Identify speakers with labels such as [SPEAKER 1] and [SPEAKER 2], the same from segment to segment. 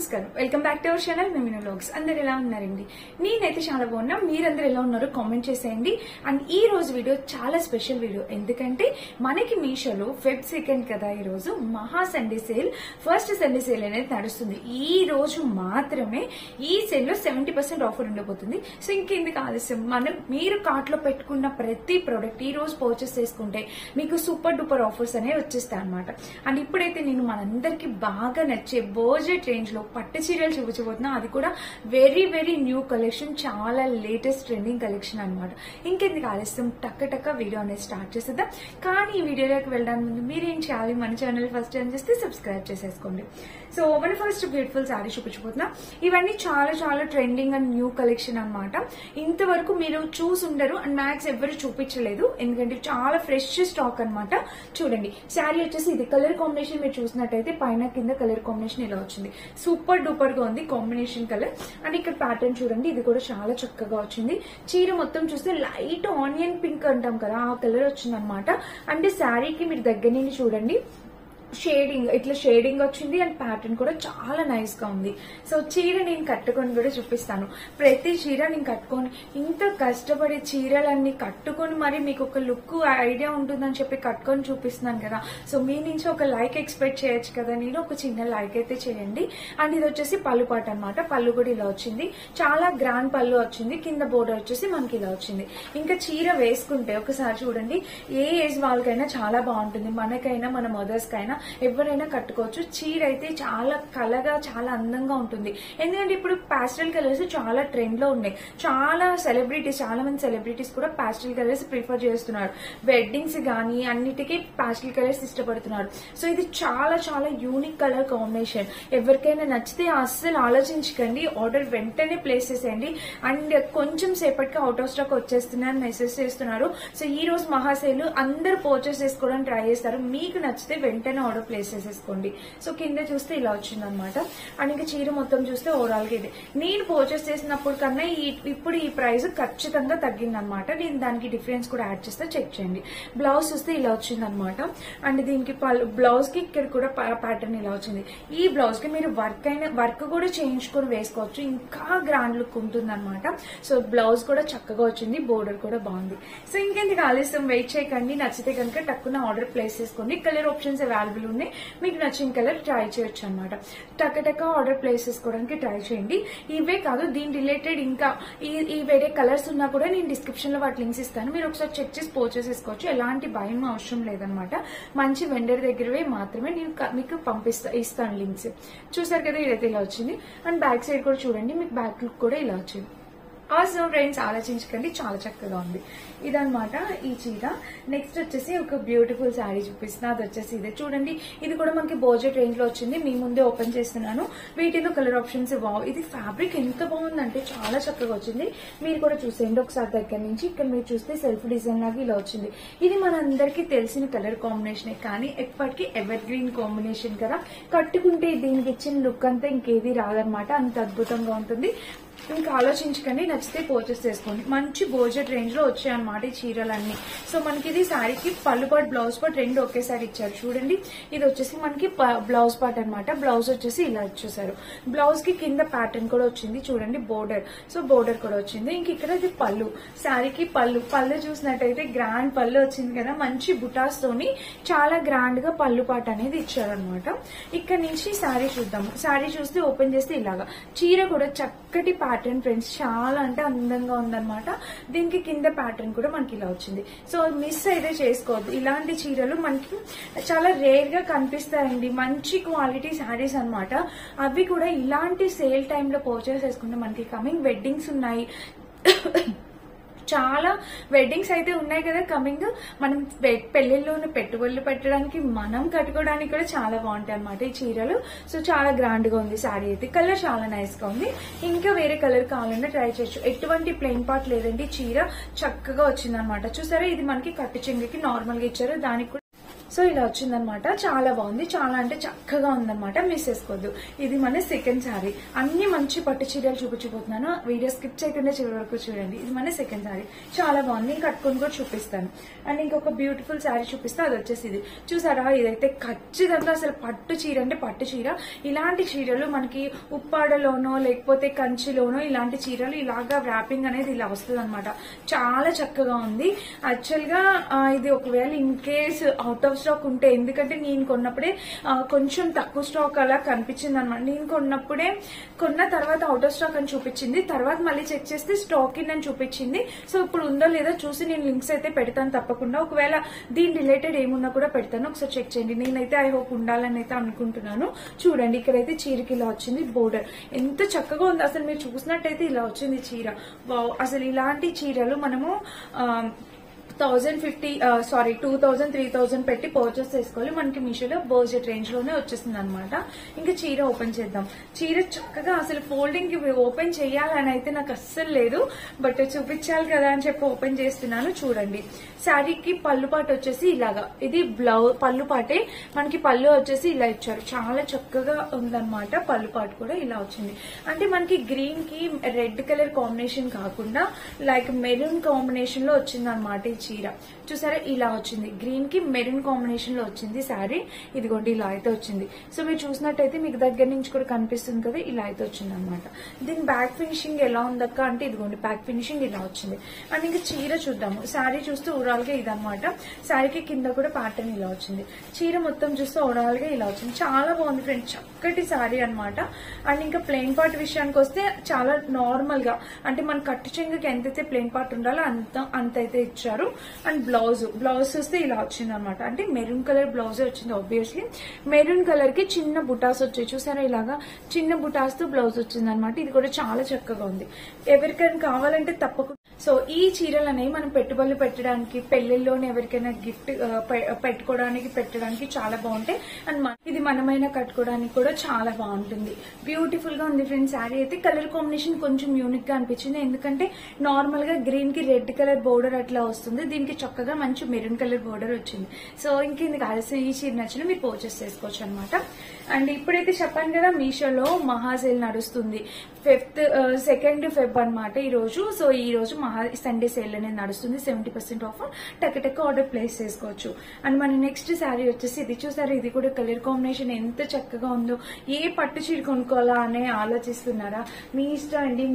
[SPEAKER 1] నమస్కారం, welcome back to our channel Mimino vlogs. అందరు ఎలా ఉన్నారండి? నేనైతే చాలా బాగున్నా. మీరందరూ ఎలా ఉన్నారో కామెంట్ చేసేయండి. అండ్ ఈ రోజు వీడియో చాలా స్పెషల్ వీడియో, ఎందుకంటే మనకి మీషోలో ఫెబ్ 2 కదా ఈ రోజు మహా Sunday sale, first Sunday sale అనేది నడుస్తుంది. ఈ రోజు మాత్రమే ఈ సేల్ లో 70% ఆఫర్ ఉండబోతుంది. సో ఇంకెందుకు ఆలస్యం, మీరు కార్ట్ లో పెట్టుకున్న ప్రతి ప్రోడక్ట్ ఈ రోజు పర్చేస్ చేసుకుంటే మీకు సూపర్ డూపర్ ఆఫర్స్ అనేవి వచ్చేస్తాయి అనమాట. అండ్ ఇప్పుడైతే నేను మనందరికి బాగా నచ్చే బడ్జెట్ రేంజ్ లో పట్టు చీరలు చూపించబోతున్నా. అది కూడా వెరీ వెరీ న్యూ కలెక్షన్, చాలా లేటెస్ట్ ట్రెండింగ్ కలెక్షన్ అనమాట. ఇంకెందుకు ఆలస్యం, టక్క వీడియో అనేది స్టార్ట్ చేసేద్దాం. కానీ ఈ వీడియోలోకి వెళ్ళడానికి ముందు మీరేం చేయాలి, మన ఛానల్ ఫస్ట్ టైం చేస్తే సబ్స్క్రైబ్ చేసేసుకోండి. సో మన ఫస్ట్ బ్యూటిఫుల్ శారీ చూపించబోతున్నా. ఇవన్నీ చాలా చాలా ట్రెండింగ్ అండ్ న్యూ కలెక్షన్ అనమాట. ఇంతవరకు మీరు చూసుండరు అండ్ మ్యాక్స్ ఎవరు చూపించలేదు, ఎందుకంటే చాలా ఫ్రెష్ స్టాక్ అనమాట. చూడండి, శారీ వచ్చేసి ఇది కలర్ కాంబినేషన్ మీరు చూసినట్టయితే పైన కింద కలర్ కాంబినేషన్ ఇలా వచ్చింది. సూపర్ డూపర్ గా ఉంది కాంబినేషన్ కలర్. అండ్ ఇక్కడ ప్యాటర్న్ చూడండి, ఇది కూడా చాలా చక్కగా వచ్చింది. చీర మొత్తం చూస్తే లైట్ ఆనియన్ పింక్ అంటాం కదా, ఆ కలర్ వచ్చింది అనమాట. అంటే శారీకి మీరు దగ్గర నుండి చూడండి, షేడింగ్ ఇట్లా షేడింగ్ వచ్చింది అండ్ ప్యాటర్న్ కూడా చాలా నైస్ గా ఉంది. సో చీర నేను కట్టుకొని కూడా చూపిస్తాను. ప్రతి చీర నేను కట్టుకొని, ఇంత కష్టపడి చీరలన్నీ కట్టుకొని మరి మీకు ఒక లుక్ ఐడియా ఉంటుందని చెప్పి కట్టుకొని చూపిస్తున్నాను కదా. సో మీ నుంచి ఒక లైక్ ఎక్స్పెక్ట్ చేయొచ్చు కదా, నేను ఒక చిన్న లైక్ అయితే చేయండి. అండ్ ఇది వచ్చేసి పళ్ళు పాట అనమాట. పళ్ళు కూడా ఇలా వచ్చింది, చాలా గ్రాండ్ పళ్ళు వచ్చింది. కింద బోర్డర్ వచ్చేసి మనకి ఇలా వచ్చింది. ఇంకా చీర వేసుకుంటే ఒకసారి చూడండి, ఏ ఏజ్ వాళ్ళకైనా చాలా బాగుంటుంది. మనకైనా మన మదర్స్ కైనా ఎవరైనా కట్టుకోవచ్చు. చీర అయితే చాలా కలగా చాలా అందంగా ఉంటుంది. ఎందుకంటే ఇప్పుడు పాస్టల్ కలర్స్ చాలా ట్రెండ్ లో ఉన్నాయి. చాలా మంది సెలబ్రిటీస్ కూడా పాస్టల్ కలర్స్ ప్రిఫర్ చేస్తున్నారు. వెడ్డింగ్స్ గానీ అన్నిటికీ పాస్టల్ కలర్స్ ఇష్టపడుతున్నారు. సో ఇది చాలా చాలా యూనిక్ కలర్ కాంబినేషన్. ఎవరికైనా నచ్చితే అస్సలు ఆలోచించకండి, ఆర్డర్ వెంటనే ప్లేస్ చేసేయండి. అండ్ కొంచెం సేపటికి అవుట్ ఆఫ్ స్టాక్ వచ్చేస్తున్నారని మెసేజ్ చేస్తున్నారు. సో ఈ రోజు మహాసేలు అందరూ పర్చేస్ చేసుకోవడానికి ట్రై చేస్తారు. మీకు నచ్చితే వెంటనే ఆర్డర్ ప్లేస్ చేసేసుకోండి. సో కింద చూస్తే ఇలా వచ్చింది అనమాట. అండ్ ఇంకా చీర మొత్తం చూస్తే ఓవరాల్ గా ఇది నేను పర్చేస్ చేసినప్పుడు కన్నా ఇప్పుడు ఈ ప్రైస్ ఖచ్చితంగా తగ్గింది అనమాట. నేను దానికి డిఫరెన్స్ కూడా యాడ్ చేస్తే చెక్ చేయండి. బ్లౌజ్ చూస్తే ఇలా వచ్చింది అనమాట. అండ్ దీనికి బ్లౌజ్ కి ఇక్కడ కూడా ప్యాటర్న్ ఇలా వచ్చింది. ఈ బ్లౌజ్ కి మీరు వర్క్ కూడా చేయించుకొని వేసుకోవచ్చు, ఇంకా గ్రాండ్ లుక్ ఉంటుంది అనమాట. సో బ్లౌజ్ కూడా చక్కగా వచ్చింది, బోర్డర్ కూడా బాగుంది. సో ఇంకెందుకు ఆలస్యం, వెయిట్ చేయకండి. నచ్చితే కనుక టక్కున ఆర్డర్ ప్లేస్ చేసుకోండి. కలర్ ఆప్షన్స్ అవైలబుల్ ఉన్నాయి, మీకు నచ్చిన కలర్ ట్రై చేయొచ్చు అనమాట. టక్క ఆర్డర్ ప్లేస్ చేసుకోవడానికి ట్రై చేయండి. ఇవే కాదు, దీని రిలేటెడ్ ఇంకా ఈ వేరే కలర్స్ ఉన్నా కూడా నేను డిస్క్రిప్షన్ లో వాటి లింక్స్ ఇస్తాను. మీరు ఒకసారి చెక్ చేసి పర్చేస్ చేసుకోవచ్చు. ఎలాంటి భయం అవసరం లేదనమాట. మంచి వెండర్ దగ్గరవే మాత్రమే నేను మీకు ఇస్తాను లింక్స్. చూసారు కదా, ఇదైతే ఇలా వచ్చింది. అండ్ బ్యాక్ సైడ్ కూడా చూడండి, మీకు బ్యాక్ లుక్ కూడా ఇలా వచ్చింది. ఆసమ్ ఫ్రెండ్స్, ఆలోచించకండి, చాలా చక్కగా ఉంది. ఇదనమాట ఈ చీర. నెక్స్ట్ వచ్చేసి ఒక బ్యూటిఫుల్ శారీ చూపిస్తున్నా. అది వచ్చేసి ఇదే చూడండి. ఇది కూడా మనకి బడ్జెట్ రేంజ్ లో వచ్చింది. మీ ముందే ఓపెన్ చేస్తున్నాను. వీటిలో కలర్ ఆప్షన్స్ వావ్. ఇది ఫ్యాబ్రిక్ ఎంత బాగుందంటే చాలా చక్కగా వచ్చింది. మీరు కూడా చూసేయండి ఒకసారి దగ్గర నుంచి. ఇక్కడ మీరు చూస్తే సెల్ఫ్ డిజైన్ లాగా ఇలా వచ్చింది. ఇది మనందరికీ తెలిసిన కలర్ కాంబినేషన్, కానీ ఎప్పటికీ ఎవర్ గ్రీన్ కాంబినేషన్ కదా. కట్టుకుంటే దీనికి ఇచ్చిన లుక్ అంతా ఇంకేది రాదనమాట, అంత అద్భుతంగా ఉంటుంది. ఇంకా ఆలోచించకండి, నచ్చితే పర్చేస్ చేసుకోండి. మంచి బడ్జెట్ రేంజ్ లో వచ్చాయన్నమాట ఈ చీరలన్నీ. సో మనకి ఇది శారీకి పళ్ళు పాట్, బ్లౌజ్ పాట్ రెండు ఒకేసారి ఇచ్చారు. చూడండి, ఇది వచ్చేసి మనకి బ్లౌజ్ పాట్ అనమాట. బ్లౌజ్ వచ్చేసి ఇలా ఇచ్చేసారు. బ్లౌజ్ కి కింద ప్యాటర్న్ కూడా వచ్చింది చూడండి, బోర్డర్. సో బోర్డర్ కూడా వచ్చింది. ఇంక ఇక్కడ ఇది పళ్ళు, శారీకి పళ్ళు చూసినట్టయితే గ్రాండ్ పళ్ళు వచ్చింది కదా. మంచి బుటాస్ తోని చాలా గ్రాండ్ గా పళ్ళు పాట్ అనేది ఇచ్చారనమాట. ఇక్కడ నుంచి శారీ చూద్దాం. శారీ చూస్తే ఓపెన్ చేస్తే ఇలాగా చీర కూడా చక్కటి ప్యాటర్న్ ఫ్రెండ్స్, చాలా అంటే అందంగా ఉందన్నమాట. దీనికి కింద ప్యాటర్న్ కూడా మనకి ఇలా వచ్చింది. సో మిస్ అయితే చేసుకోవద్దు. ఇలాంటి చీరలు మనకి చాలా రేర్ గా కనిపిస్తాయండి. మంచి క్వాలిటీ శారీస్ అనమాట. అవి కూడా ఇలాంటి సేల్ టైంలో పర్చేస్ చేసుకుంటే, మనకి కమింగ్ వెడ్డింగ్స్ ఉన్నాయి, చాలా వెడ్డింగ్స్ అయితే ఉన్నాయి కదా కమింగ్. మనం పెళ్లిళ్ళలోనే పెట్టుబడులు పెట్టడానికి, మనం కట్టుకోవడానికి కూడా చాలా బాగుంటాయి అనమాట ఈ చీరలు. సో చాలా గ్రాండ్ గా ఉంది శారీ అయితే. కలర్ చాలా నైస్ గా ఉంది. ఇంకా వేరే కలర్ కావాలన్నా ట్రై చేయొచ్చు. ఎటువంటి ప్లెయిన్ పార్ట్ లేదండి, చీర చక్కగా వచ్చింది అనమాట. చూసారా, ఇది మనకి కట్టు చెంగుకి నార్మల్ గా ఇచ్చారు. దానికి కూడా సో ఇలా వచ్చిందనమాట. చాలా బాగుంది, చాలా అంటే చక్కగా ఉందన్నమాట. మిస్ చేసుకోవద్దు. ఇది మన సెకండ్ శారీ. అన్ని మంచి పట్టు చీరలు చూపించబోతున్నాను. వీడియో స్కిప్ చేయకుండా చివరి వరకు చూడండి. ఇది మన సెకండ్ శారీ. చాలా బాగుంది. నేను కట్టుకొని కూడా చూపిస్తాను. అండ్ ఇంకొక బ్యూటిఫుల్ శారీ చూపిస్తే అది వచ్చేసి ఇది చూసారా. ఇదైతే ఖచ్చితంగా అసలు పట్టు చీర అంటే పట్టు చీర. ఇలాంటి చీరలు మనకి ఉప్పాడలోనో లేకపోతే కంచిలోనో ఇలాంటి చీరలు ఇలాగా వ్రాపింగ్ అనేది ఇలా వస్తుంది అనమాట. చాలా చక్కగా ఉంది. యాక్చువల్ గా ఇది ఒకవేళ in case out of stock ఉంటే, ఎందుకంటే నేను కొన్నప్పుడే కొంచెం తక్కువ స్టాక్ అలా కనిపించింది అనమాట. నేను కొన్న తర్వాత అవుట్ ఆఫ్ స్టాక్ అని చూపించింది. తర్వాత మళ్ళీ చెక్ చేస్తే స్టాక్ ఇన్ అని చూపించింది. సో ఇప్పుడు ఉందో లేదో చూసి నేను లింక్స్ అయితే పెడతాను తప్పకుండా. ఒకవేళ దీని రిలేటెడ్ ఏమున్నా కూడా పెడతాను, ఒకసారి చెక్ చేయండి. నేనైతే ఐ హోప్ ఉండాలని అయితే అనుకుంటున్నాను. చూడండి, ఇక్కడైతే చీరకి ఇలా వచ్చింది బోర్డర్. ఎంత చక్కగా ఉంది అసలు. మీరు చూసినట్టయితే ఇలా వచ్చింది చీర. అసలు ఇలాంటి చీరలు మనము 2000, 3000 పెట్టి పర్చేస్ చేసుకోవాలి. మనకి మీషోలో బడ్జెట్ రేంజ్ లోనే వచ్చేసింది అనమాట. ఇంకా చీర ఓపెన్ చేద్దాం. చీర చక్కగా అసలు ఫోల్డింగ్ ఓపెన్ చేయాలని అయితే నాకు అస్సలు లేదు, బట్ చూపించాలి కదా అని చెప్పి ఓపెన్ చేస్తున్నాను. చూడండి, శారీకి పళ్ళు పాటు వచ్చేసి ఇలాగా, ఇది పళ్ళు పాటే. మనకి పళ్ళు వచ్చేసి ఇలా ఇచ్చారు. చాలా చక్కగా ఉందన్నమాట. పళ్ళు పాటు కూడా ఇలా వచ్చింది. అంటే మనకి గ్రీన్ కి రెడ్ కలర్ కాంబినేషన్ కాకుండా లైక్ మెరూన్ కాంబినేషన్ లో వచ్చింది అనమాట. ఈ చీర చూసారా, ఇలా వచ్చింది. గ్రీన్ కి మెరూన్ కాంబినేషన్ లో వచ్చింది శారీ. ఇదిగోండి, ఇలా అయితే వచ్చింది. సో మీరు చూసినట్టయితే మీకు దగ్గర నుంచి కూడా కనిపిస్తుంది కదా, ఇలా అయితే వచ్చింది అనమాట. దీని బ్యాక్ ఫినిషింగ్ ఎలా ఉందక్క అంటే, ఇదిగోండి బ్యాక్ ఫినిషింగ్ ఇలా వచ్చింది. అండ్ ఇంకా చీర చూద్దాము. శారీ చూస్తే ఓవరాల్ గా ఇదనమాట. శారీకి కింద కూడా ప్యాటర్న్ ఇలా వచ్చింది. చీర మొత్తం చూస్తే ఓవరాల్ గా ఇలా వచ్చింది. చాలా బాగుంది ఫ్రెండ్స్, చక్కటి శారీ అనమాట. అండ్ ఇంకా ప్లెయిన్ పార్ట్ విషయానికి వస్తే చాలా నార్మల్ గా, అంటే మన కట్టు చెంగుకి ఎంతైతే ప్లెయిన్ పార్ట్ ఉండాలో అంతైతే ఇచ్చారు. అండ్ బ్లౌజ్ చూస్తే ఇలా వచ్చింది అనమాట. అంటే మెరూన్ కలర్ బ్లౌజ్ వచ్చింది. ఆబ్వియస్లీ మెరూన్ కలర్ కి చిన్న బుటాస్ వచ్చాయి. చూసారా, ఇలాగా చిన్న బుటాస్ తో బ్లౌజ్ వచ్చింది అనమాట. ఇది కూడా చాలా చక్కగా ఉంది. ఎవరికైనా కావాలంటే తప్పకుండా. సో ఈ చీరలు అనేవి మనం పెట్టుబడులు పెట్టడానికి, పెళ్లిల్లోనే ఎవరికైనా గిఫ్ట్ పెట్టడానికి చాలా బాగుంటాయి. అండ్ ఇది మనమైనా కట్టుకోవడానికి కూడా చాలా బాగుంటుంది. బ్యూటిఫుల్ గా ఉంది ఫ్రెండ్స్. శారీ అయితే కలర్ కాంబినేషన్ కొంచెం యూనిక్ గా అనిపించింది. ఎందుకంటే నార్మల్ గా గ్రీన్ కి రెడ్ కలర్ బోర్డర్ అట్లా వస్తుంది. దీనికి చక్కగా మంచి మెరూన్ కలర్ బోర్డర్ వచ్చింది. సో ఇంకేంది కావాల్సిన ఈ చీర నచ్చిన మీరు పర్చేస్ చేసుకోవచ్చు అనమాట. అండ్ ఇప్పుడైతే చెప్పాను కదా, మీషోలో మహాసేల్ నడుస్తుంది. 2nd Feb అనమాట ఈ రోజు. సో ఈ రోజు సండే సేల్ అనేది నడుస్తుంది. 70% ఆఫ్. టక్ ఆర్డర్ ప్లేస్ చేసుకోవచ్చు. అండ్ మన నెక్స్ట్ శారీ వచ్చేసి ఇది చూసారు. ఇది కూడా కలర్ కాంబినేషన్ ఎంత చక్కగా ఉందో. ఏ పట్టు చీర కొనుక్కోవాలా అనే ఆలోచిస్తున్నారా, మీ ఇష్టం అండి.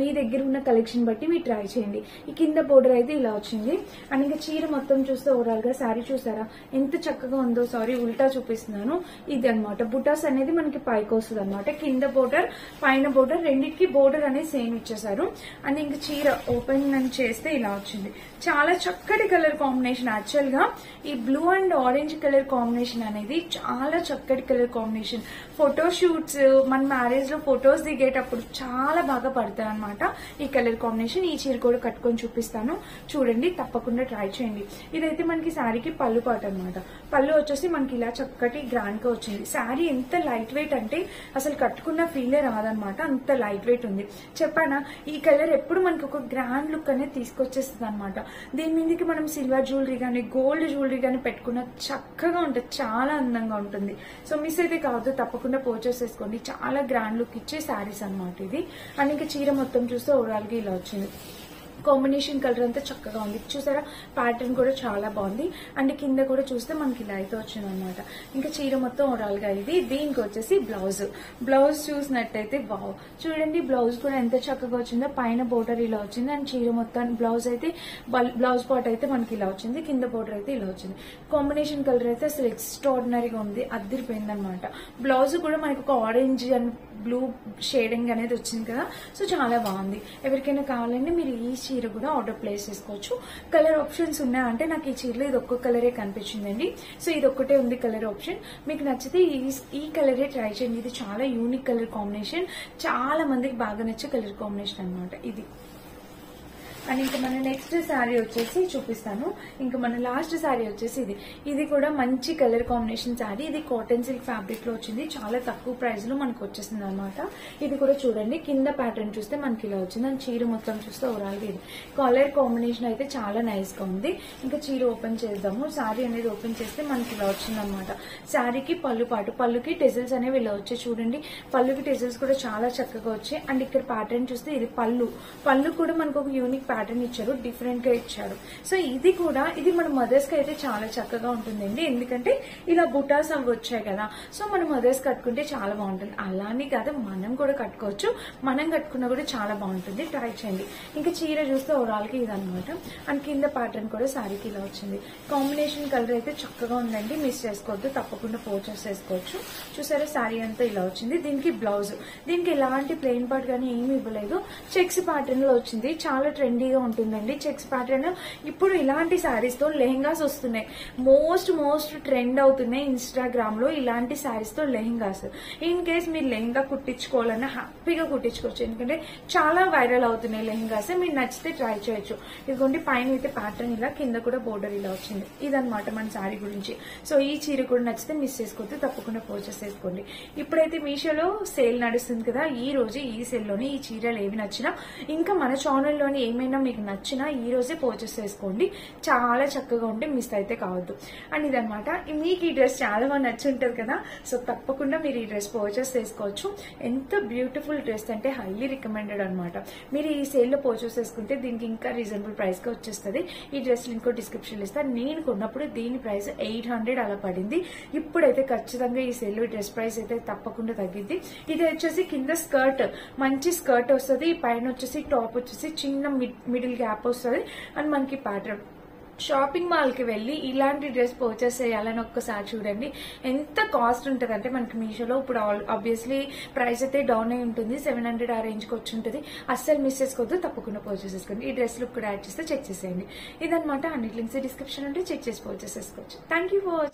[SPEAKER 1] మీ దగ్గర ఉన్న కలెక్షన్ బట్టి మీరు ట్రై చేయండి. ఈ కింద బోర్డర్ అయితే ఇలా వచ్చింది. అండ్ ఇంకా చీర మొత్తం చూస్తే ఓవరాల్ గా శారీ చూసారా ఎంత చక్కగా ఉందో. సారీ, ఉల్టా చూపిస్తున్నాను. ఇది అనమాట. బుటాస్ అనేది మనకి పైకి వస్తుంది అనమాట. కింద బోర్డర్, పైన బోర్డర్, రెండింటికి బోర్డర్ అనేది సేమ్ ఇచ్చేసారు. అండ్ ఇంకా చీర ఓపెన్ చేస్తే ఇలా వచ్చింది. చాలా చక్కటి కలర్ కాంబినేషన్. యాక్చువల్ గా ఈ blue and orange colour combination అనేది చాలా చక్కటి కలర్ కాంబినేషన్. ఫోటో షూట్స్, మన మ్యారేజ్ లో ఫొటోస్ దిగేటప్పుడు చాలా బాగా పడతాయి అనమాట ఈ కలర్ కాంబినేషన్. ఈ చీర కూడా కట్టుకొని చూపిస్తాను, చూడండి, తప్పకుండా ట్రై చేయండి. ఇదైతే మనకి శారీకి పళ్ళు పాటు అనమాట. పళ్ళు వచ్చేసి మనకి ఇలా చక్కటి గ్రాండ్ గా వచ్చింది. శారీ ఎంత లైట్ వెయిట్ అంటే అసలు కట్టుకున్న ఫీలే రాదనమాట. అంత లైట్ వెయిట్ ఉంది. చెప్పానా, ఈ కలర్ ఎప్పుడు మనకి ఒక గ్రాండ్ లుక్ అనేది తీసుకొచ్చేస్తుంది అనమాట. దీని మీదకి మనం సిల్వర్ జ్యువెలరీ గానీ గోల్డ్ జ్యువెలరీ గానీ పెట్టుకున్న చక్కగా ఉంటుంది. చాలా అందంగా ఉంటుంది. సో మిస్ అయితే కావద్దు, తప్పకుండా పర్చేస్ చేసుకోండి. చాలా గ్రాండ్ లుక్ ఇచ్చే శారీస్ అనమాట ఇది. అండ్ ఇంకా చీర మొత్తం చూస్తే ఓవరాల్ గా ఇలా వచ్చింది. కాంబినేషన్ కలర్ అంతా చక్కగా ఉంది. చూసారా, ప్యాటర్న్ కూడా చాలా బాగుంది. అండ్ కింద కూడా చూస్తే మనకి ఇలా అయితే వచ్చింది అనమాట. ఇంకా చీర మొత్తం ఓవరాల్ గా ఇది. దీనికి వచ్చేసి బ్లౌజ్ చూసినట్టయితే వావ్, చూడండి బ్లౌజ్ కూడా ఎంత చక్కగా వచ్చిందో. పైన బోర్డర్ ఇలా వచ్చింది. అండ్ చీర మొత్తం బ్లౌజ్ పార్ట్ అయితే మనకి ఇలా వచ్చింది. కింద బోర్డర్ అయితే ఇలా వచ్చింది. కాంబినేషన్ కలర్ అయితే అసలు ఎక్స్ట్రాడినరీగా ఉంది. అదిరిపోయింది అనమాట. బ్లౌజ్ కూడా మనకి ఒక ఆరెంజ్ అండ్ బ్లూ షేడింగ్ అనేది వచ్చింది కదా. సో చాలా బాగుంది. ఎవరికైనా కావాలంటే మీరు ఈ చీర కూడా ఆర్డర్ ప్లేస్ చేసుకోవచ్చు. కలర్ ఆప్షన్స్ ఉన్నాయంటే నాకు ఈ చీరలో ఇది ఒక్క కలరే కనిపించిందండి. సో ఇది ఒక్కటే ఉంది కలర్ ఆప్షన్. మీకు నచ్చితే ఈ కలరే ట్రై చేయండి. ఇది చాలా యూనిక్ కలర్ కాంబినేషన్. చాలా మందికి బాగా నచ్చే కలర్ కాంబినేషన్ అనమాట ఇది. అండ్ ఇంకా మన నెక్స్ట్ శారీ వచ్చేసి చూపిస్తాను. ఇంకా మన లాస్ట్ శారీ వచ్చేసి ఇది కూడా మంచి కలర్ కాంబినేషన్ శారీ. ఇది కాటన్ సిల్క్ ఫ్యాబ్రిక్ లో వచ్చింది. చాలా తక్కువ ప్రైస్ లో మనకు వచ్చేసింది అనమాట. ఇది కూడా చూడండి, కింద ప్యాటర్న్ చూస్తే మనకి ఇలా వచ్చింది. అండ్ చీర మొత్తం చూస్తే ఓవరాల్ గా ఇది కలర్ కాంబినేషన్ అయితే చాలా నైస్ గా ఉంది. ఇంకా చీర ఓపెన్ చేద్దాము. శారీ అనేది ఓపెన్ చేస్తే మనకి ఇలా వచ్చింది అనమాట. శారీకి పళ్ళు పాటు, పళ్ళుకి టెజిల్స్ అనేవి ఇలా వచ్చాయి చూడండి. పళ్ళుకి టెజిల్స్ కూడా చాలా చక్కగా వచ్చాయి. అండ్ ఇక్కడ ప్యాటర్న్ చూస్తే ఇది పళ్ళు కూడా మనకు ఒక యూనిక్ ప్యాటర్న్ ఇచ్చారు, డిఫరెంట్ గా ఇచ్చారు. సో ఇది మన మదర్స్ కి అయితే చాలా చక్కగా ఉంటుందండి. ఎందుకంటే ఇలా బుటాస్ అవి వచ్చాయి కదా, సో మన మదర్స్ కట్టుకుంటే చాలా బాగుంటుంది. అలానే కాదు, మనం కూడా కట్టుకోవచ్చు. మనం కట్టుకున్నా కూడా చాలా బాగుంటుంది. ట్రై చేయండి. ఇంకా చీర చూస్తే ఓవరాల్ కి ఇది అనమాట. అండ్ కింద ప్యాటర్న్ కూడా శారీకి ఇలా వచ్చింది. కాంబినేషన్ కలర్ అయితే చక్కగా ఉందండి, మిస్ చేసుకోవద్దు. తప్పకుండా పర్చేస్ చేసుకోవచ్చు. చూసారా, శారీ అంతా ఇలా వచ్చింది. దీనికి బ్లౌజ్, దీనికి ఎలాంటి ప్లెయిన్ పార్ట్ కానీ ఏమి ఇవ్వలేదు. చెక్స్ ప్యాటర్న్ లో వచ్చింది. చాలా ట్రెండీగా ఉంటుందండి చెక్స్ ప్యాటర్న్. ఇప్పుడు ఇలాంటి శారీస్ తో లెహెంగాస్ వస్తున్నాయి. మోస్ట్ ట్రెండ్ అవుతున్నాయి ఇన్స్టాగ్రామ్ లో ఇలాంటి శారీస్ తో లెహెంగాస్. ఇన్ కేస్ మీరు లెహెంగా కుట్టించుకోవాలన్నా హ్యాపీగా కుట్టించుకోవచ్చు. ఎందుకంటే చాలా వైరల్ అవుతున్నాయి లెహెంగాస్. మీరు నచ్చితే ట్రై చేయొచ్చు. ఇదిగోండి, పైన అయితే ప్యాటర్న్ ఇలా, కింద కూడా బోర్డర్ ఇలా వచ్చింది. ఇదనమాట మన శారీ గురించి. సో ఈ చీర కూడా నచ్చితే మిస్ చేసుకోవద్దు, తప్పకుండా పర్చేస్ చేసుకోండి. ఇప్పుడైతే మీషోలో సేల్ నడుస్తుంది కదా, ఈ రోజు ఈ సేల్ లోని ఈ చీరలు ఏవి నచ్చినా, ఇంకా మన ఛానల్లోని ఏమైనా మీకు నచ్చినా ఈ రోజే పర్చేస్ చేసుకోండి. చాలా చక్కగా ఉంటే మిస్ అయితే కావద్దు. అండ్ ఇదనమాట. మీకు ఈ డ్రెస్ చాలా బాగా నచ్చి ఉంటుంది కదా, సో తప్పకుండా మీరు ఈ డ్రెస్ పర్చేస్ చేసుకోవచ్చు. ఎంత బ్యూటిఫుల్ డ్రెస్ అంటే హైలీ రికమెండెడ్ అనమాట. మీరు ఈ సేల్ లో పర్చేస్ చేసుకుంటే దీనికి ఇంకా రీజనబుల్ ప్రైస్ గా వచ్చేస్తుంది. ఈ డ్రెస్ లింక్ డిస్క్రిప్షన్ ఇస్తాను. నేను కొన్నప్పుడు దీని ప్రైస్ 800 అలా పడింది. ఇప్పుడైతే ఖచ్చితంగా ఈ సేల్ లో డ్రెస్ ప్రైస్ అయితే తప్పకుండా తగ్గింది. ఇది వచ్చేసి కింద స్కర్ట్, మంచి స్కర్ట్ వస్తుంది. పైన వచ్చేసి టాప్ వచ్చేసి చిన్న మిడిల్ గ్యాప్ వస్తుంది. అండ్ మనకి ప్యాటర్న్. షాపింగ్ మాల్ కి వెళ్ళి ఇలాంటి డ్రెస్ పర్చేస్ చేయాలని ఒక్కసారి చూడండి. ఎంత కాస్ట్ ఉంటుంది అంటే మనకి మీషోలో ఇప్పుడు ఆబ్వియస్లీ ప్రైస్ అయితే డౌన్ అయి ఉంటుంది. 700 ఆ రేంజ్ కి వచ్చి ఉంటుంది. అస్సలు మిస్ చేసుకోవద్దు, తప్పకుండా పర్చేస్ చేసుకోండి. ఈ డ్రెస్ లుక్ కూడా యాడ్ చేస్తే చెక్ చేసేయండి. ఇదనమాట. అన్నిటి లింక్స్ డిస్క్రిప్షన్ ఉంటే చెక్ చేసి పర్చేస్ చేసుకోవచ్చు. Thank you for